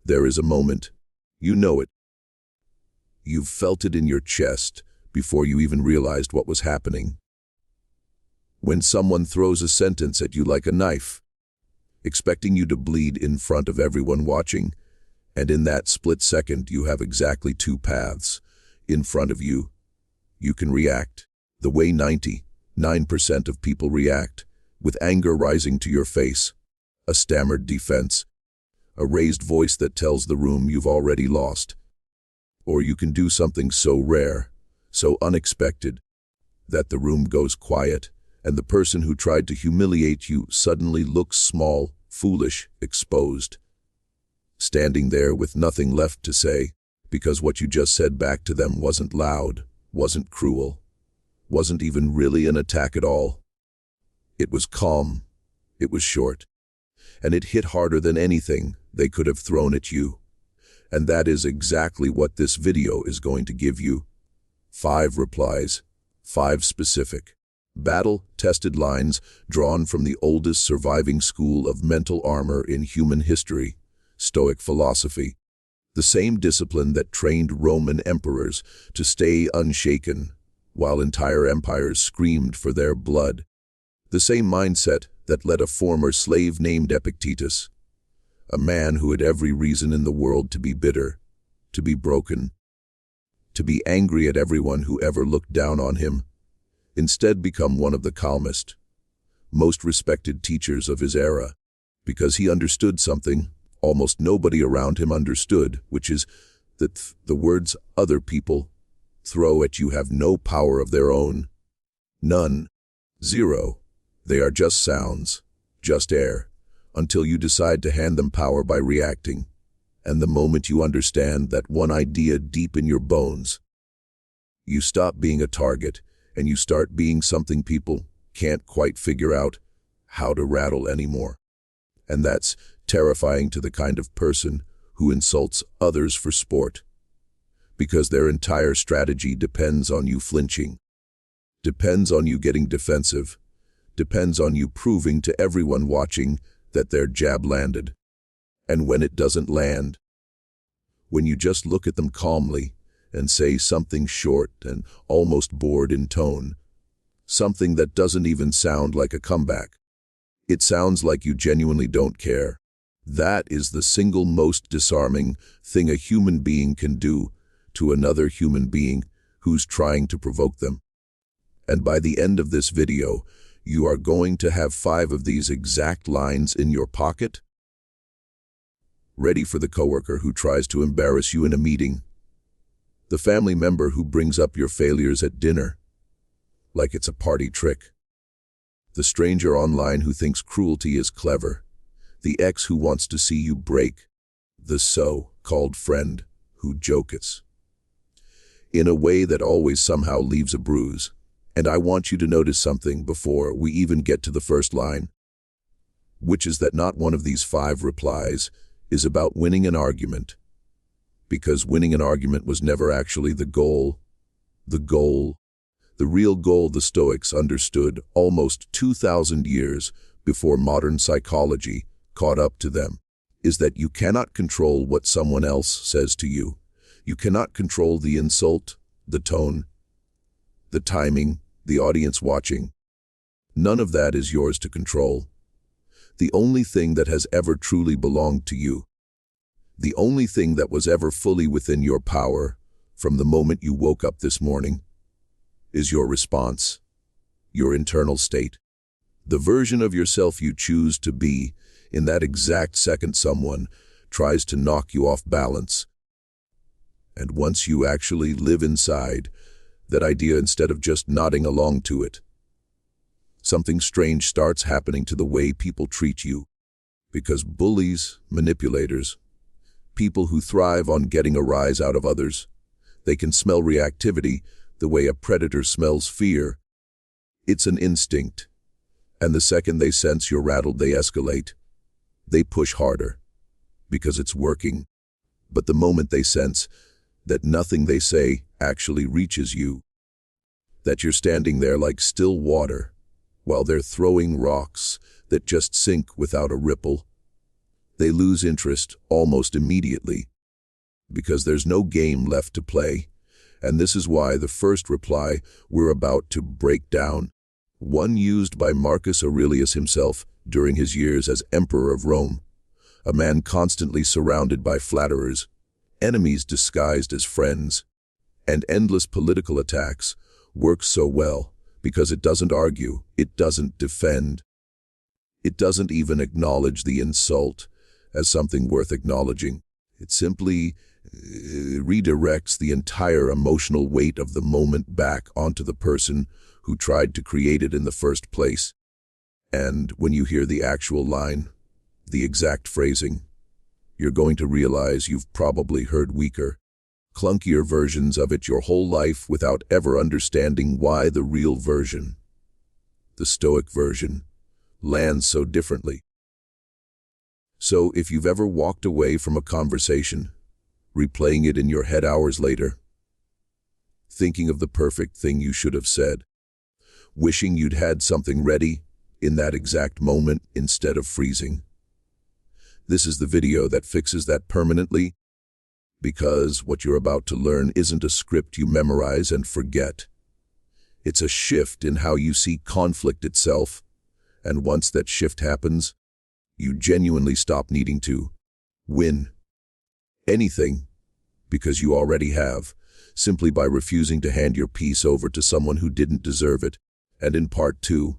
There is a moment. You know it. You've felt it in your chest before you even realized what was happening. When someone throws a sentence at you like a knife, expecting you to bleed in front of everyone watching, and in that split second you have exactly two paths in front of you. You can react the way 99% of people react, with anger rising to your face, a stammered defense, a raised voice that tells the room you've already lost. Or you can do something so rare, so unexpected, that the room goes quiet, and the person who tried to humiliate you suddenly looks small, foolish, exposed, standing there with nothing left to say, because what you just said back to them wasn't loud, wasn't cruel, wasn't even really an attack at all. It was calm, it was short, and it hit harder than anything they could have thrown at you. And that is exactly what this video is going to give you. 5 replies, 5 specific, battle-tested lines drawn from the oldest surviving school of mental armor in human history, Stoic philosophy, the same discipline that trained Roman emperors to stay unshaken while entire empires screamed for their blood, the same mindset that led a former slave named Epictetus, a man who had every reason in the world to be bitter, to be broken, to be angry at everyone who ever looked down on him, instead become one of the calmest, most respected teachers of his era, because he understood something almost nobody around him understood, which is that the words other people throw at you have no power of their own. None. Zero. They are just sounds, just air, until you decide to hand them power by reacting. And the moment you understand that one idea deep in your bones, you stop being a target and you start being something people can't quite figure out how to rattle anymore. And that's terrifying to the kind of person who insults others for sport, because their entire strategy depends on you flinching, depends on you getting defensive, depends on you proving to everyone watching that their jab landed. And when it doesn't land, when you just look at them calmly and say something short and almost bored in tone, something that doesn't even sound like a comeback, it sounds like you genuinely don't care. That is the single most disarming thing a human being can do to another human being who's trying to provoke them. And by the end of this video, you are going to have 5 of these exact lines in your pocket, ready for the coworker who tries to embarrass you in a meeting, the family member who brings up your failures at dinner like it's a party trick, the stranger online who thinks cruelty is clever, the ex who wants to see you break, the so-called friend who jokes in a way that always somehow leaves a bruise. And I want you to notice something before we even get to the first line, which is that not one of these 5 replies is about winning an argument, because winning an argument was never actually the goal. The real goal the Stoics understood almost 2,000 years before modern psychology caught up to them, is that you cannot control what someone else says to you. You cannot control the insult, the tone, the timing, the audience watching. None of that is yours to control. The only thing that has ever truly belonged to you, the only thing that was ever fully within your power from the moment you woke up this morning, is your response, your internal state, the version of yourself you choose to be in that exact second someone tries to knock you off balance. And once you actually live inside that idea instead of just nodding along to it, something strange starts happening to the way people treat you. Because bullies, manipulators, people who thrive on getting a rise out of others, they can smell reactivity the way a predator smells fear. It's an instinct. And the second they sense you're rattled, they escalate. They push harder, because it's working. But the moment they sense that nothing they say actually reaches you, that you're standing there like still water, while they're throwing rocks that just sink without a ripple, They lose interest almost immediately, because there's no game left to play. And this is why the first reply we're about to break down, one used by Marcus Aurelius himself during his years as Emperor of Rome, a man constantly surrounded by flatterers, enemies disguised as friends, and endless political attacks, works so well because it doesn't argue, it doesn't defend, it doesn't even acknowledge the insult as something worth acknowledging. It simply redirects the entire emotional weight of the moment back onto the person who tried to create it in the first place. And when you hear the actual line, the exact phrasing, you're going to realize you've probably heard weaker, clunkier versions of it your whole life without ever understanding why the real version, the Stoic version, lands so differently. So if you've ever walked away from a conversation, replaying it in your head hours later, thinking of the perfect thing you should have said, wishing you'd had something ready in that exact moment instead of freezing, this is the video that fixes that permanently, because what you're about to learn isn't a script you memorize and forget. It's a shift in how you see conflict itself, and once that shift happens, you genuinely stop needing to win anything, because you already have, simply by refusing to hand your piece over to someone who didn't deserve it. And in part 2,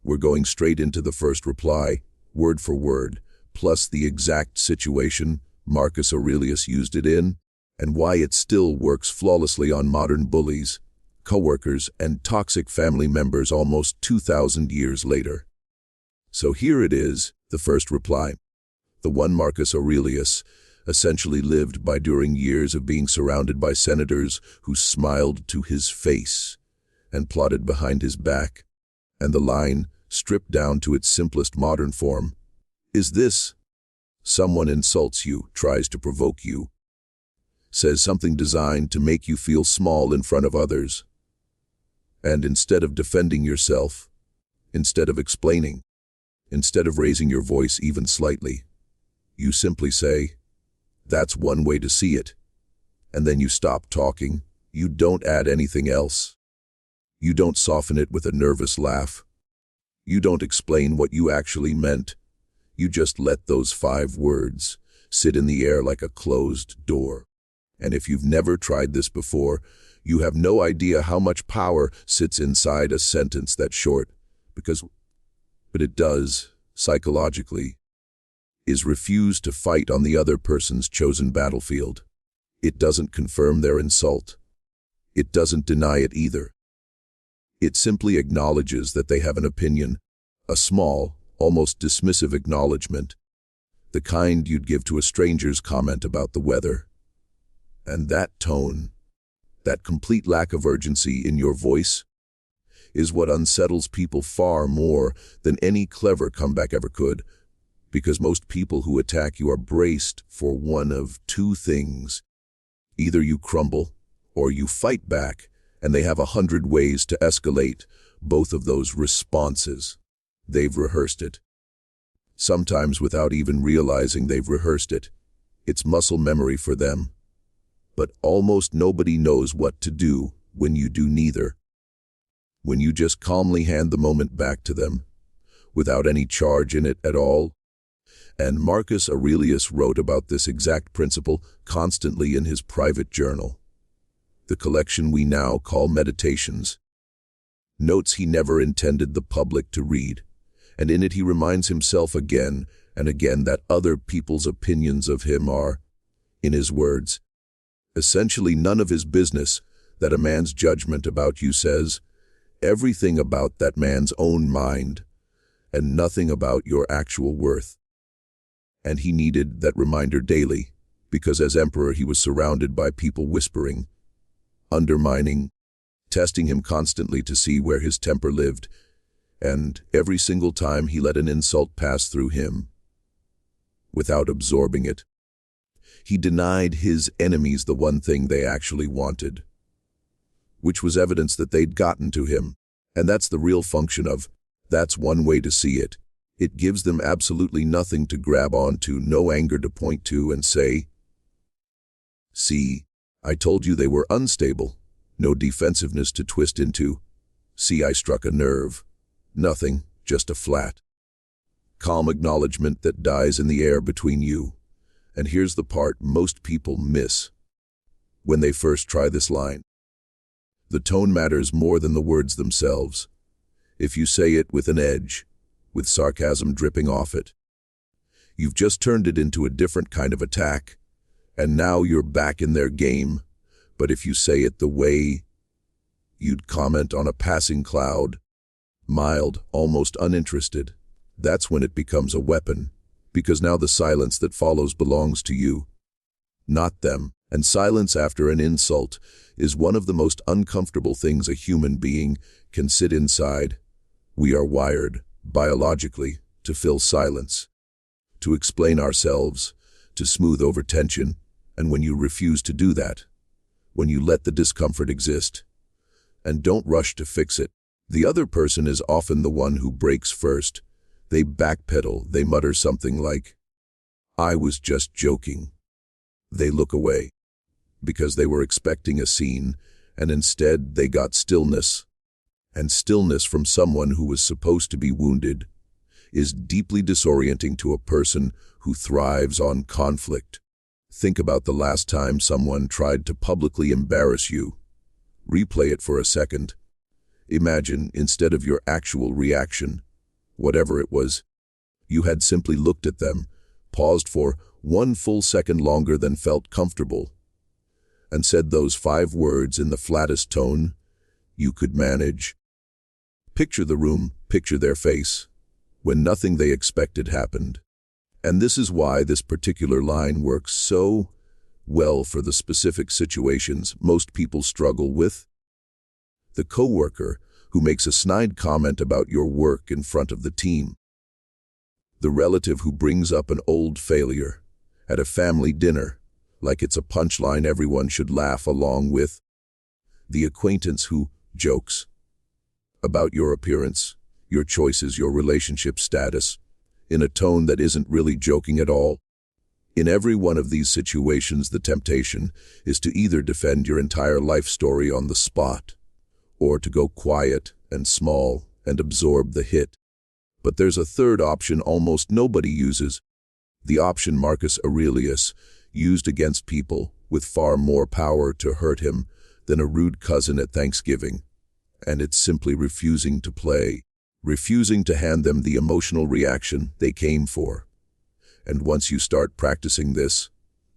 we're going straight into the first reply, word for word, plus the exact situation Marcus Aurelius used it in, and why it still works flawlessly on modern bullies, coworkers, and toxic family members almost 2,000 years later. So here it is, the first reply, the one Marcus Aurelius essentially lived by during years of being surrounded by senators who smiled to his face and plotted behind his back. And the line, stripped down to its simplest modern form, is this: someone insults you, tries to provoke you, says something designed to make you feel small in front of others. And instead of defending yourself, instead of explaining, instead of raising your voice even slightly, you simply say, "That's one way to see it." And then you stop talking. You don't add anything else. You don't soften it with a nervous laugh. You don't explain what you actually meant. You just let those 5 words sit in the air like a closed door. And if you've never tried this before, you have no idea how much power sits inside a sentence that short, but it does, psychologically, is refuse to fight on the other person's chosen battlefield. It doesn't confirm their insult. It doesn't deny it either. It simply acknowledges that they have an opinion, a small, almost dismissive acknowledgement, the kind you'd give to a stranger's comment about the weather. And that tone, that complete lack of urgency in your voice, is what unsettles people far more than any clever comeback ever could, because most people who attack you are braced for one of 2 things. Either you crumble, or you fight back, and they have 100 ways to escalate both of those responses. They've rehearsed it. Sometimes without even realizing they've rehearsed it. It's muscle memory for them. But almost nobody knows what to do when you do neither. When you just calmly hand the moment back to them, without any charge in it at all. And Marcus Aurelius wrote about this exact principle constantly in his private journal, the collection we now call Meditations. Notes he never intended the public to read, and in it he reminds himself again and again that other people's opinions of him are, in his words, essentially none of his business, that a man's judgment about you says everything about that man's own mind, and nothing about your actual worth. And he needed that reminder daily, because as emperor he was surrounded by people whispering, undermining, testing him constantly to see where his temper lived, and every single time he let an insult pass through him, without absorbing it, he denied his enemies the one thing they actually wanted, which was evidence that they'd gotten to him. And that's the real function of, that's one way to see it. It gives them absolutely nothing to grab onto, no anger to point to and say, "See, I told you they were unstable." No defensiveness to twist into. "See, I struck a nerve." Nothing, just a flat, calm acknowledgement that dies in the air between you. And here's the part most people miss when they first try this line. The tone matters more than the words themselves. If you say it with an edge, with sarcasm dripping off it, you've just turned it into a different kind of attack, and now you're back in their game. But if you say it the way you'd comment on a passing cloud, mild, almost uninterested, that's when it becomes a weapon, because now the silence that follows belongs to you, not them. And silence after an insult is one of the most uncomfortable things a human being can sit inside. We are wired, biologically, to fill silence, to explain ourselves, to smooth over tension. And when you refuse to do that, when you let the discomfort exist, and don't rush to fix it, the other person is often the one who breaks first. They backpedal, they mutter something like, "I was just joking." They look away, because they were expecting a scene, and instead they got stillness. And stillness from someone who was supposed to be wounded is deeply disorienting to a person who thrives on conflict. Think about the last time someone tried to publicly embarrass you. Replay it for a second. Imagine, instead of your actual reaction, whatever it was, you had simply looked at them, paused for 1 full second longer than felt comfortable, and said those 5 words in the flattest tone you could manage. Picture the room, picture their face, when nothing they expected happened. And this is why this particular line works so well for the specific situations most people struggle with. The coworker who makes a snide comment about your work in front of the team. The relative who brings up an old failure at a family dinner, like it's a punchline everyone should laugh along with. The acquaintance who jokes about your appearance, your choices, your relationship status, in a tone that isn't really joking at all. In every one of these situations, the temptation is to either defend your entire life story on the spot, or to go quiet and small and absorb the hit. But there's a third option almost nobody uses, the option Marcus Aurelius used against people with far more power to hurt him than a rude cousin at Thanksgiving. And it's simply refusing to play, refusing to hand them the emotional reaction they came for. And once you start practicing this,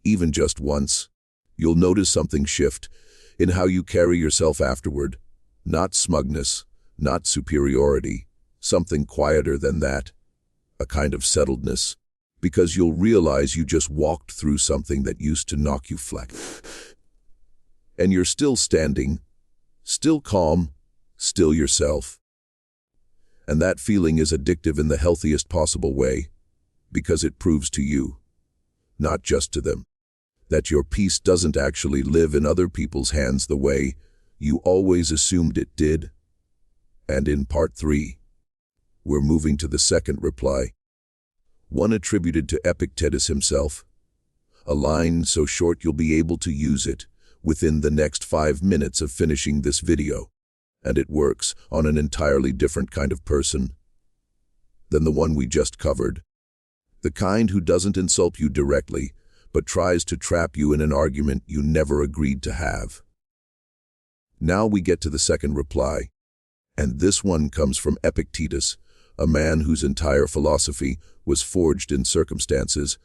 even just once, you'll notice something shift in how you carry yourself afterward. Not smugness, not superiority, something quieter than that, a kind of settledness, because you'll realize you just walked through something that used to knock you flat. And you're still standing, still calm, still yourself. And that feeling is addictive in the healthiest possible way, because it proves to you, not just to them, that your peace doesn't actually live in other people's hands the way you always assumed it did. And in part 3, we're moving to the second reply, one attributed to Epictetus himself, a line so short you'll be able to use it within the next 5 minutes of finishing this video. And it works on an entirely different kind of person than the one we just covered. The kind who doesn't insult you directly, but tries to trap you in an argument you never agreed to have. Now we get to the second reply, and this one comes from Epictetus, a man whose entire philosophy was forged in circumstances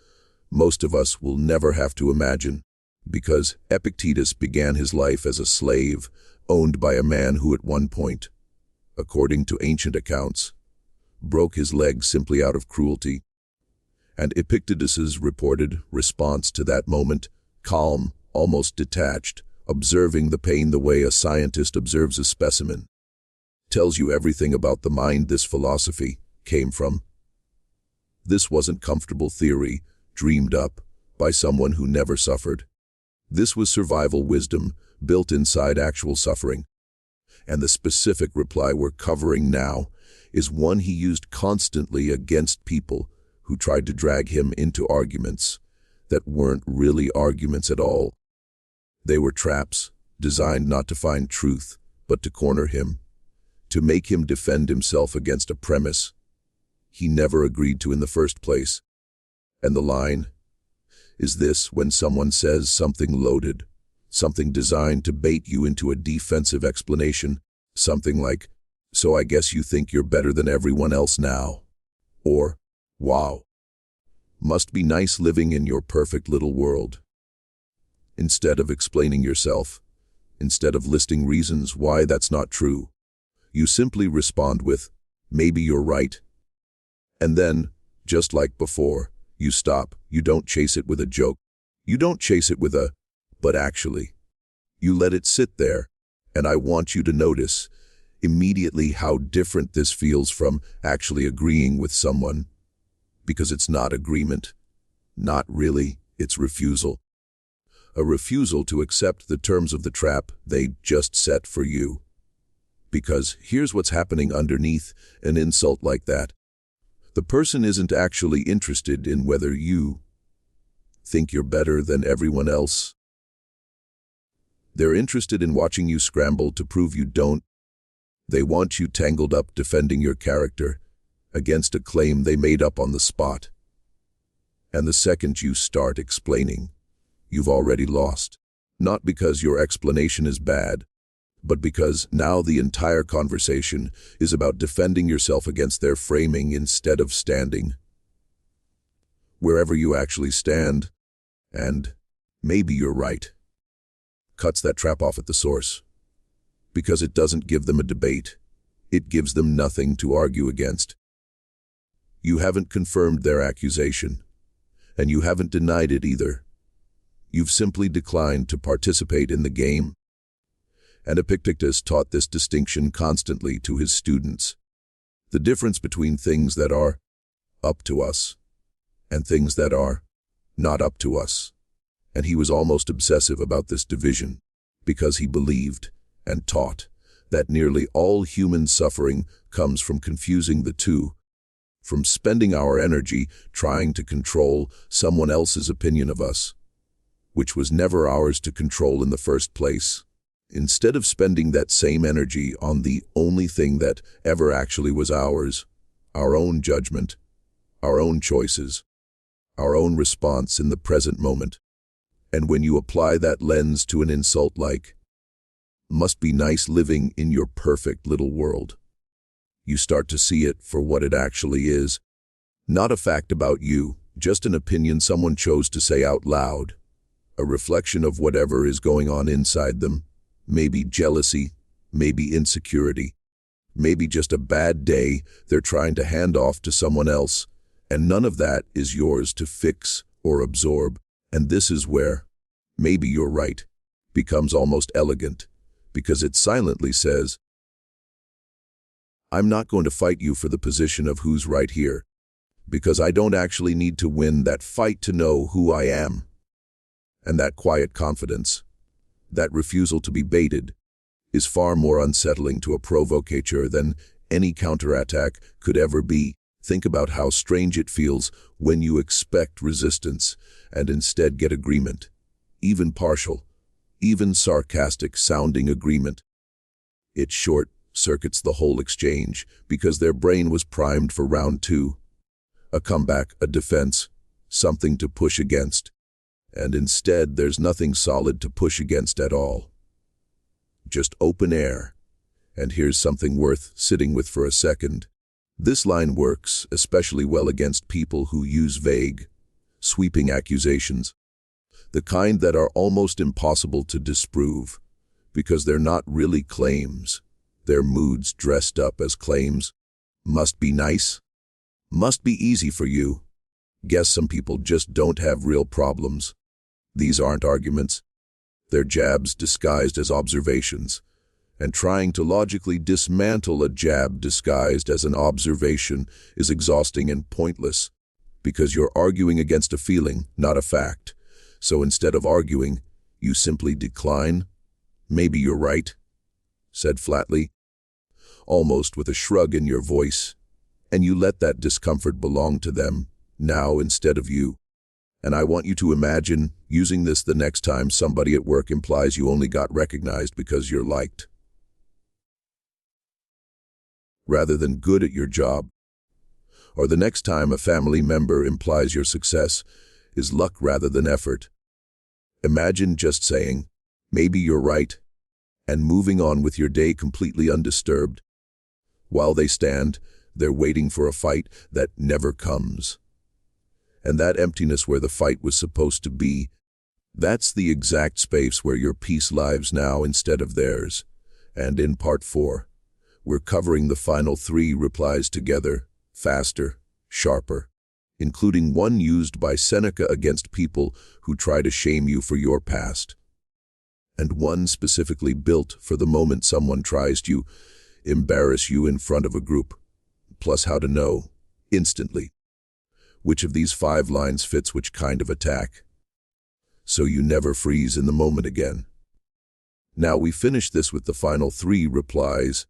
most of us will never have to imagine, because Epictetus began his life as a slave, owned by a man who at one point, according to ancient accounts, broke his leg simply out of cruelty. And Epictetus's reported response to that moment, calm, almost detached, observing the pain the way a scientist observes a specimen, tells you everything about the mind this philosophy came from. This wasn't comfortable theory dreamed up by someone who never suffered. This was survival wisdom built inside actual suffering. And the specific reply we're covering now is one he used constantly against people who tried to drag him into arguments that weren't really arguments at all. They were traps designed not to find truth, but to corner him, to make him defend himself against a premise he never agreed to in the first place. And the line is this: when someone says something loaded, something designed to bait you into a defensive explanation, something like, "So I guess you think you're better than everyone else now," or, "Wow, must be nice living in your perfect little world." Instead of explaining yourself, instead of listing reasons why that's not true, you simply respond with, "Maybe you're right." And then, just like before, you stop. You don't chase it with a joke. You don't chase it with a, "but actually." You let it sit there, and I want you to notice immediately how different this feels from actually agreeing with someone. Because it's not agreement. Not really, it's refusal. A refusal to accept the terms of the trap they just set for you. Because here's what's happening underneath an insult like that. The person isn't actually interested in whether you think you're better than everyone else. They're interested in watching you scramble to prove you don't. They want you tangled up defending your character against a claim they made up on the spot. And the second you start explaining, you've already lost. Not because your explanation is bad, but because now the entire conversation is about defending yourself against their framing instead of standing wherever you actually stand. And maybe you're right. Cuts that trap off at the source. Because it doesn't give them a debate. It gives them nothing to argue against. You haven't confirmed their accusation, and you haven't denied it either. You've simply declined to participate in the game. And Epictetus taught this distinction constantly to his students. The difference between things that are up to us and things that are not up to us. And he was almost obsessive about this division because he believed and taught that nearly all human suffering comes from confusing the two, from spending our energy trying to control someone else's opinion of us, which was never ours to control in the first place, instead of spending that same energy on the only thing that ever actually was ours, our own judgment, our own choices, our own response in the present moment. And when you apply that lens to an insult like, "Must be nice living in your perfect little world," you start to see it for what it actually is. Not a fact about you, just an opinion someone chose to say out loud. A reflection of whatever is going on inside them. Maybe jealousy, maybe insecurity, maybe just a bad day they're trying to hand off to someone else, and none of that is yours to fix or absorb. And this is where, "maybe you're right," becomes almost elegant, because it silently says, "I'm not going to fight you for the position of who's right here, because I don't actually need to win that fight to know who I am." And that quiet confidence, that refusal to be baited, is far more unsettling to a provocateur than any counterattack could ever be. Think about how strange it feels when you expect resistance and instead get agreement, even partial, even sarcastic-sounding agreement. It short-circuits the whole exchange because their brain was primed for round two, a comeback, a defense, something to push against. And instead, there's nothing solid to push against at all. Just open air. And here's something worth sitting with for a second. This line works especially well against people who use vague, sweeping accusations, the kind that are almost impossible to disprove, because they're not really claims. They're moods dressed up as claims. Must be nice. Must be easy for you. Guess some people just don't have real problems. These aren't arguments. They're jabs disguised as observations. And trying to logically dismantle a jab disguised as an observation is exhausting and pointless, because you're arguing against a feeling, not a fact. So instead of arguing, you simply decline. Maybe you're right. said flatly, almost with a shrug in your voice, and you let that discomfort belong to them, now instead of you. And I want you to imagine using this the next time somebody at work implies you only got recognized because you're liked, rather than good at your job. Or the next time a family member implies your success is luck rather than effort. Imagine just saying, maybe you're right, and moving on with your day completely undisturbed. While they stand, they're waiting for a fight that never comes. And that emptiness where the fight was supposed to be, that's the exact space where your peace lives now instead of theirs. And in part 4, we're covering the final 3 replies together, faster, sharper, including one used by Seneca against people who try to shame you for your past, and one specifically built for the moment someone tries to embarrass you in front of a group, plus how to know, instantly, which of these 5 lines fits which kind of attack, so you never freeze in the moment again. Now we finish this with the final 3 replies,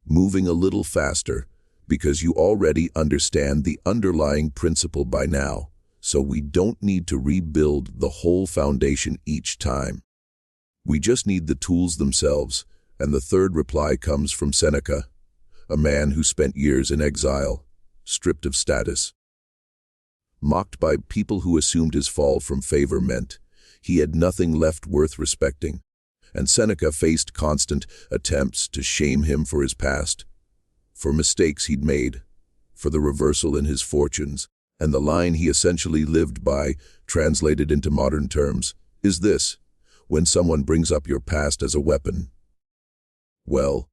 moving a little faster, because you already understand the underlying principle by now, so we don't need to rebuild the whole foundation each time. We just need the tools themselves, and the 3rd reply comes from Seneca, a man who spent years in exile, stripped of status, mocked by people who assumed his fall from favor meant he had nothing left worth respecting, and Seneca faced constant attempts to shame him for his past, for mistakes he'd made, for the reversal in his fortunes, and the line he essentially lived by, translated into modern terms, is this: when someone brings up your past as a weapon, well,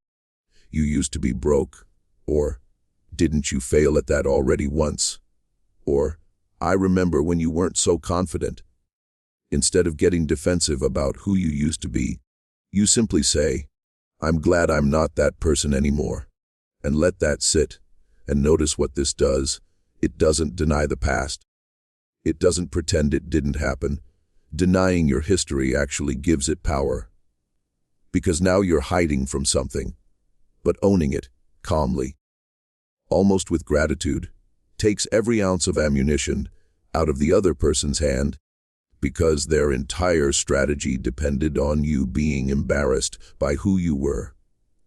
you used to be broke, or didn't you fail at that already once, or I remember when you weren't so confident. Instead of getting defensive about who you used to be, you simply say, I'm glad I'm not that person anymore, and let that sit, and notice what this does. It doesn't deny the past. It doesn't pretend it didn't happen. Denying your history actually gives it power. Because now you're hiding from something, but owning it, calmly, almost with gratitude, takes every ounce of ammunition out of the other person's hand, because their entire strategy depended on you being embarrassed by who you were,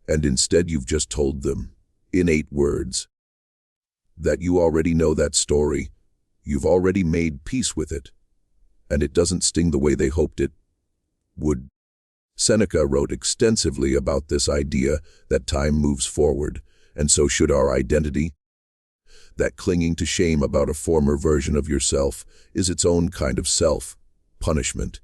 and instead you've just told them, in 8 words, that you already know that story, you've already made peace with it, and it doesn't sting the way they hoped it would. Seneca wrote extensively about this idea that time moves forward, and so should our identity. That clinging to shame about a former version of yourself is its own kind of self-punishment,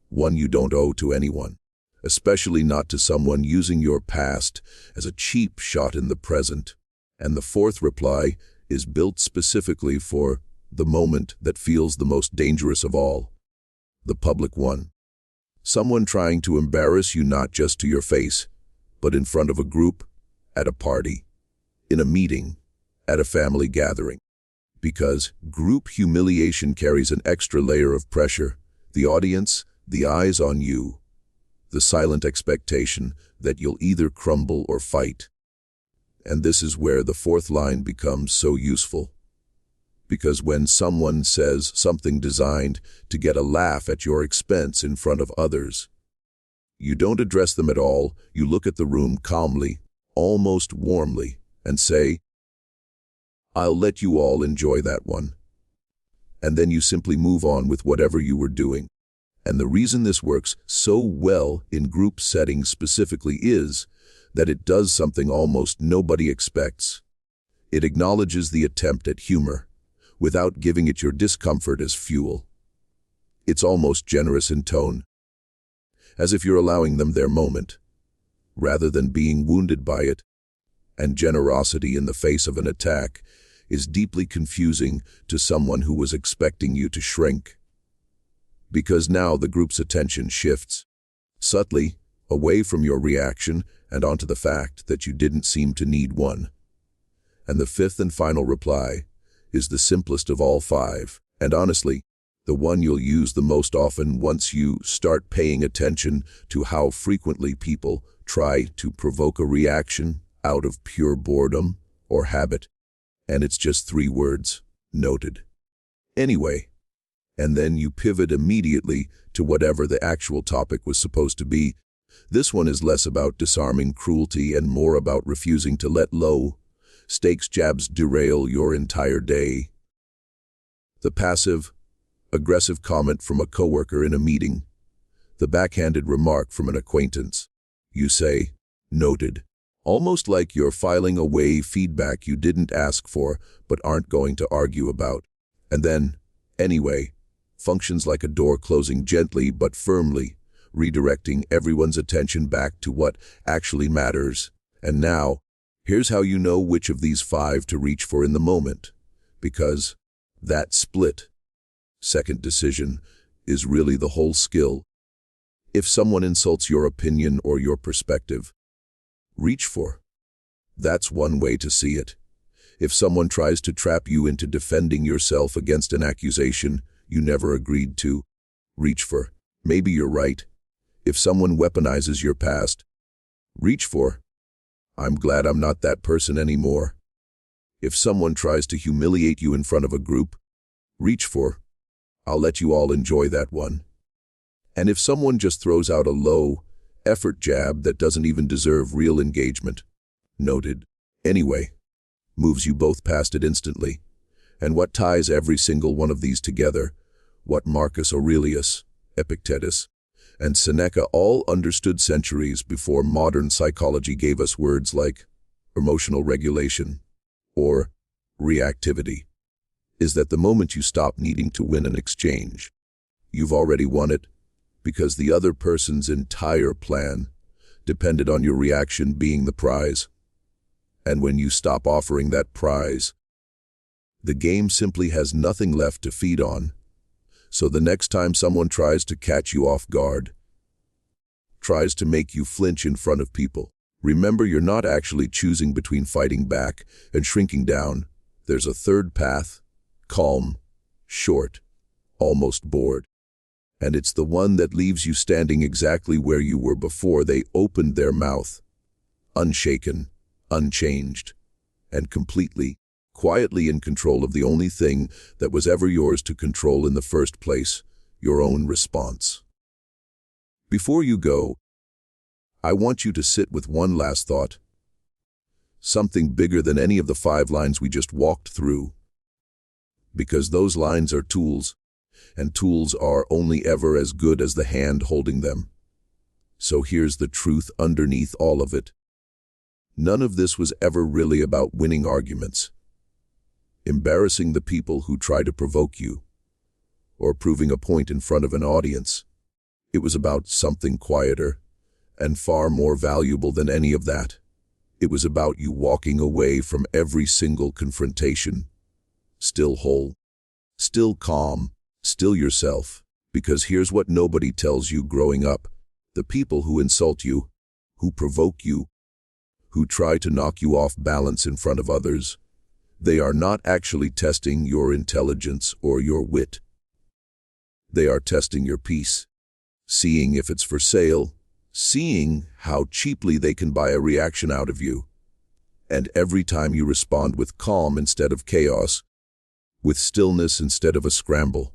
one you don't owe to anyone, especially not to someone using your past as a cheap shot in the present. And the 4th reply is built specifically for the moment that feels the most dangerous of all, the public one. Someone trying to embarrass you not just to your face, but in front of a group, at a party, in a meeting, at a family gathering. Because group humiliation carries an extra layer of pressure, the audience, the eyes on you, the silent expectation that you'll either crumble or fight. And this is where the 4th line becomes so useful. Because when someone says something designed to get a laugh at your expense in front of others, you don't address them at all, you look at the room calmly, almost warmly, and say, I'll let you all enjoy that one. And then you simply move on with whatever you were doing. And the reason this works so well in group settings specifically is that it does something almost nobody expects. It acknowledges the attempt at humor, without giving it your discomfort as fuel. It's almost generous in tone, as if you're allowing them their moment, rather than being wounded by it. And generosity in the face of an attack is deeply confusing to someone who was expecting you to shrink. Because now the group's attention shifts, subtly, away from your reaction and onto the fact that you didn't seem to need one. And the 5th and final reply is the simplest of all 5, and honestly, the one you'll use the most often once you start paying attention to how frequently people try to provoke a reaction out of pure boredom or habit, and it's just 3 words, noted. Anyway, and then you pivot immediately to whatever the actual topic was supposed to be. This one is less about disarming cruelty and more about refusing to let low-stakes jabs derail your entire day. The passive, aggressive comment from a coworker in a meeting. The backhanded remark from an acquaintance. You say, noted, almost like you're filing away feedback you didn't ask for but aren't going to argue about. And then, anyway, functions like a door closing gently but firmly, redirecting everyone's attention back to what actually matters. And now, here's how you know which of these 5 to reach for in the moment. Because that split-second decision is really the whole skill. If someone insults your opinion or your perspective, reach for. That's one way to see it. If someone tries to trap you into defending yourself against an accusation you never agreed to, reach for. Maybe you're right. If someone weaponizes your past, reach for. I'm glad I'm not that person anymore. If someone tries to humiliate you in front of a group, reach for. I'll let you all enjoy that one. And if someone just throws out a low-effort jab that doesn't even deserve real engagement, noted, anyway, moves you both past it instantly. And what ties every single one of these together, what Marcus Aurelius, Epictetus, and Seneca all understood centuries before modern psychology gave us words like emotional regulation or reactivity, is that the moment you stop needing to win an exchange, you've already won it because the other person's entire plan depended on your reaction being the prize. And when you stop offering that prize, the game simply has nothing left to feed on. So the next time someone tries to catch you off guard, tries to make you flinch in front of people, remember you're not actually choosing between fighting back and shrinking down. There's a third path, calm, short, almost bored. And it's the one that leaves you standing exactly where you were before they opened their mouth, unshaken, unchanged, and completely, quietly in control of the only thing that was ever yours to control in the first place, your own response. Before you go, I want you to sit with one last thought. Something bigger than any of the 5 lines we just walked through. Because those lines are tools, and tools are only ever as good as the hand holding them. So here's the truth underneath all of it. None of this was ever really about winning arguments, embarrassing the people who try to provoke you, or proving a point in front of an audience. It was about something quieter and far more valuable than any of that. It was about you walking away from every single confrontation, still whole, still calm, still yourself. Because here's what nobody tells you growing up. The people who insult you, who provoke you, who try to knock you off balance in front of others, they are not actually testing your intelligence or your wit. They are testing your peace, seeing if it's for sale, seeing how cheaply they can buy a reaction out of you. And every time you respond with calm instead of chaos, with stillness instead of a scramble,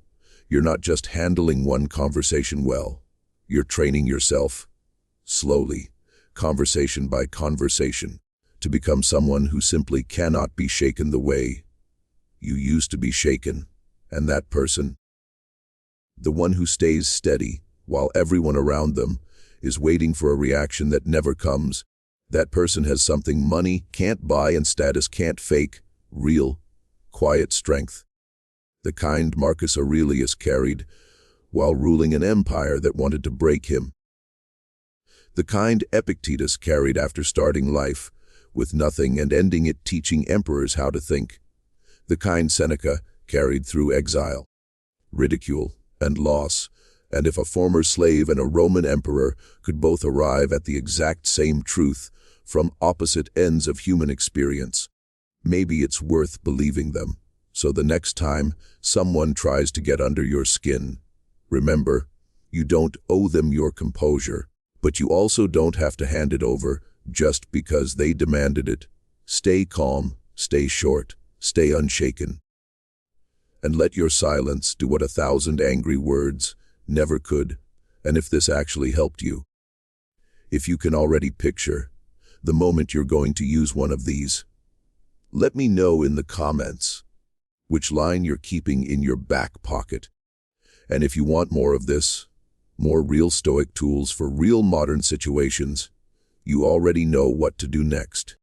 you're not just handling one conversation well, you're training yourself, slowly, conversation by conversation, to become someone who simply cannot be shaken the way you used to be shaken. And that person, the one who stays steady while everyone around them is waiting for a reaction that never comes, that person has something money can't buy and status can't fake, real, quiet strength. The kind Marcus Aurelius carried while ruling an empire that wanted to break him. The kind Epictetus carried after starting life with nothing and ending it teaching emperors how to think. The kind Seneca carried through exile, ridicule, and loss. And if a former slave and a Roman emperor could both arrive at the exact same truth from opposite ends of human experience, maybe it's worth believing them. So the next time someone tries to get under your skin, remember, you don't owe them your composure, but But you also don't have to hand it over just because they demanded it. Stay calm, stay short, stay unshaken. And let your silence do what 1,000 angry words never could. And if this actually helped you, if you can already picture the moment you're going to use one of these, let me know in the comments which line you're keeping in your back pocket. And if you want more of this, more real Stoic tools for real modern situations, you already know what to do next.